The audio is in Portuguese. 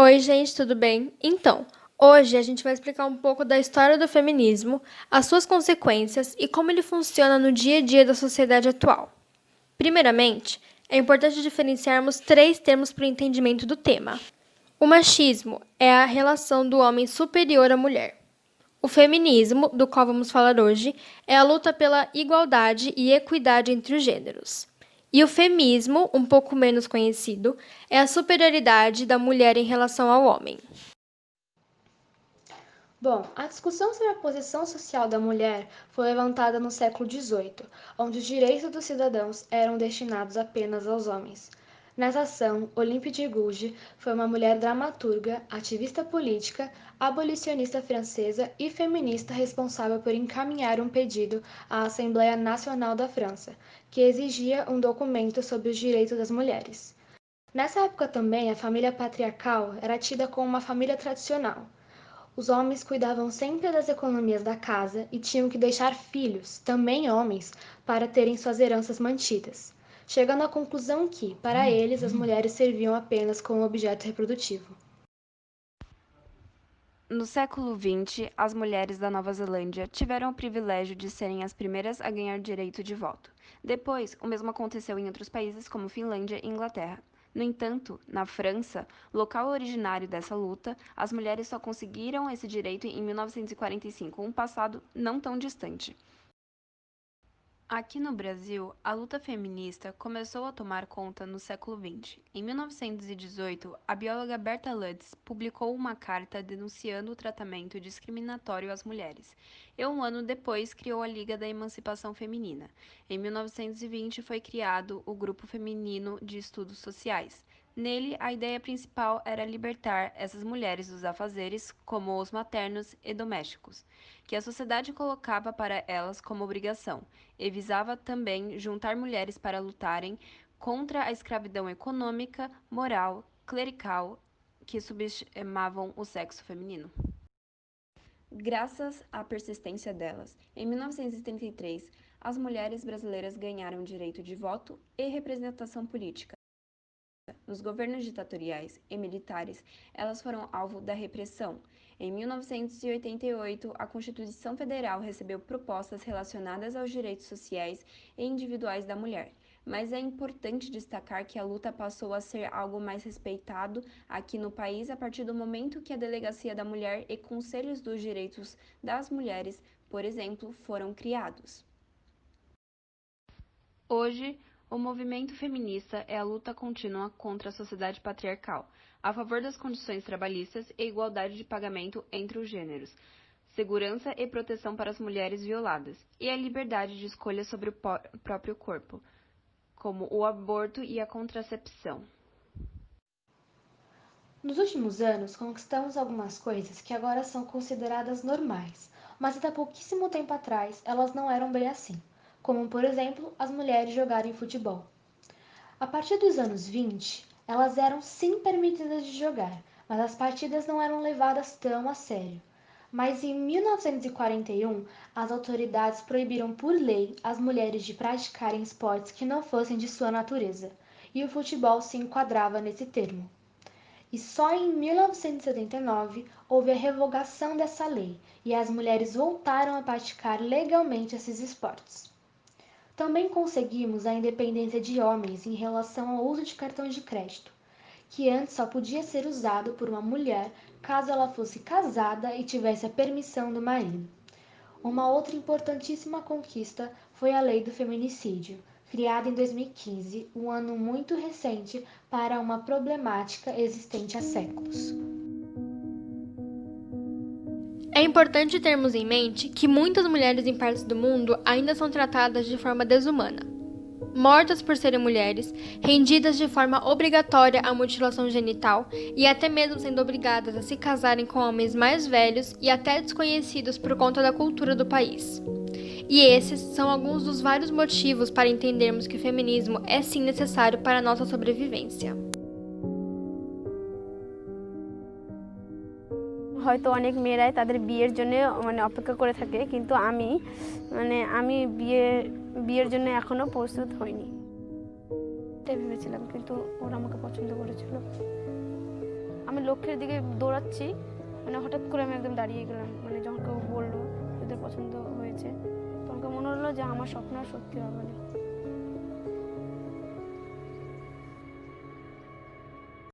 Oi, gente, tudo bem? Então, hoje a gente vai explicar um pouco da história do feminismo, as suas consequências e como ele funciona no dia a dia da sociedade atual. Primeiramente, é importante diferenciarmos três termos para o entendimento do tema. O machismo é a relação do homem superior à mulher. O feminismo, do qual vamos falar hoje, é a luta pela igualdade e equidade entre os gêneros. E o feminismo, um pouco menos conhecido, é a superioridade da mulher em relação ao homem. Bom, a discussão sobre a posição social da mulher foi levantada no século XVIII, onde os direitos dos cidadãos eram destinados apenas aos homens. Nessa ação, Olympe de Gouges foi uma mulher dramaturga, ativista política, abolicionista francesa e feminista responsável por encaminhar um pedido à Assembleia Nacional da França, que exigia um documento sobre os direitos das mulheres. Nessa época também, a família patriarcal era tida como uma família tradicional. Os homens cuidavam sempre das economias da casa e tinham que deixar filhos, também homens, para terem suas heranças mantidas, chegando à conclusão que, para eles, as mulheres serviam apenas como objeto reprodutivo. No século XX, as mulheres da Nova Zelândia tiveram o privilégio de serem as primeiras a ganhar direito de voto. Depois, o mesmo aconteceu em outros países como Finlândia e Inglaterra. No entanto, na França, local originário dessa luta, as mulheres só conseguiram esse direito em 1945, um passado não tão distante. Aqui no Brasil, a luta feminista começou a tomar conta no século XX. Em 1918, a bióloga Berta Lutz publicou uma carta denunciando o tratamento discriminatório às mulheres. E um ano depois, criou a Liga da Emancipação Feminina. Em 1920, foi criado o Grupo Feminino de Estudos Sociais. Nele, a ideia principal era libertar essas mulheres dos afazeres, como os maternos e domésticos, que a sociedade colocava para elas como obrigação, e visava também juntar mulheres para lutarem contra a escravidão econômica, moral, clerical, que subestimavam o sexo feminino. Graças à persistência delas, em 1933, as mulheres brasileiras ganharam direito de voto e representação política. Nos governos ditatoriais e militares, elas foram alvo da repressão. Em 1988, a Constituição Federal recebeu propostas relacionadas aos direitos sociais e individuais da mulher. Mas é importante destacar que a luta passou a ser algo mais respeitado aqui no país a partir do momento que a Delegacia da Mulher e Conselhos dos Direitos das Mulheres, por exemplo, foram criados. Hoje, o movimento feminista é a luta contínua contra a sociedade patriarcal, a favor das condições trabalhistas e igualdade de pagamento entre os gêneros, segurança e proteção para as mulheres violadas, e a liberdade de escolha sobre o próprio corpo, como o aborto e a contracepção. Nos últimos anos, conquistamos algumas coisas que agora são consideradas normais, mas até pouquíssimo tempo atrás elas não eram bem assim, como, por exemplo, as mulheres jogarem futebol. A partir dos anos 20, elas eram sim permitidas de jogar, mas as partidas não eram levadas tão a sério. Mas em 1941, as autoridades proibiram por lei as mulheres de praticarem esportes que não fossem de sua natureza, e o futebol se enquadrava nesse termo. E só em 1979 houve a revogação dessa lei e as mulheres voltaram a praticar legalmente esses esportes. Também conseguimos a independência de homens em relação ao uso de cartão de crédito, que antes só podia ser usado por uma mulher caso ela fosse casada e tivesse a permissão do marido. Uma outra importantíssima conquista foi a Lei do Feminicídio, criada em 2015, um ano muito recente para uma problemática existente há séculos. É importante termos em mente que muitas mulheres em partes do mundo ainda são tratadas de forma desumana. Mortas por serem mulheres, rendidas de forma obrigatória à mutilação genital e até mesmo sendo obrigadas a se casarem com homens mais velhos e até desconhecidos por conta da cultura do país. E esses são alguns dos vários motivos para entendermos que o feminismo é sim necessário para a nossa sobrevivência. হয়তো অনেক মেয়েরাই তাদের বিয়ের জন্য অপেক্ষা করে থাকে, কিন্তু আমি বিয়ের জন্য এখনো প্রস্তুত হইনি। এটাই ভেবেছিলাম, কিন্তু ওরা আমাকে পছন্দ করেছিল। আমি আমি লক্ষ্যের দিকে দৌড়াচ্ছি, মানে হঠাৎ করে আমি একদম দাঁড়িয়ে গেলাম। মানে যখন কেউ বললো ওদের পছন্দ হয়েছে, তখন মনে হলো যে আমার স্বপ্ন আর সত্যি হবে না।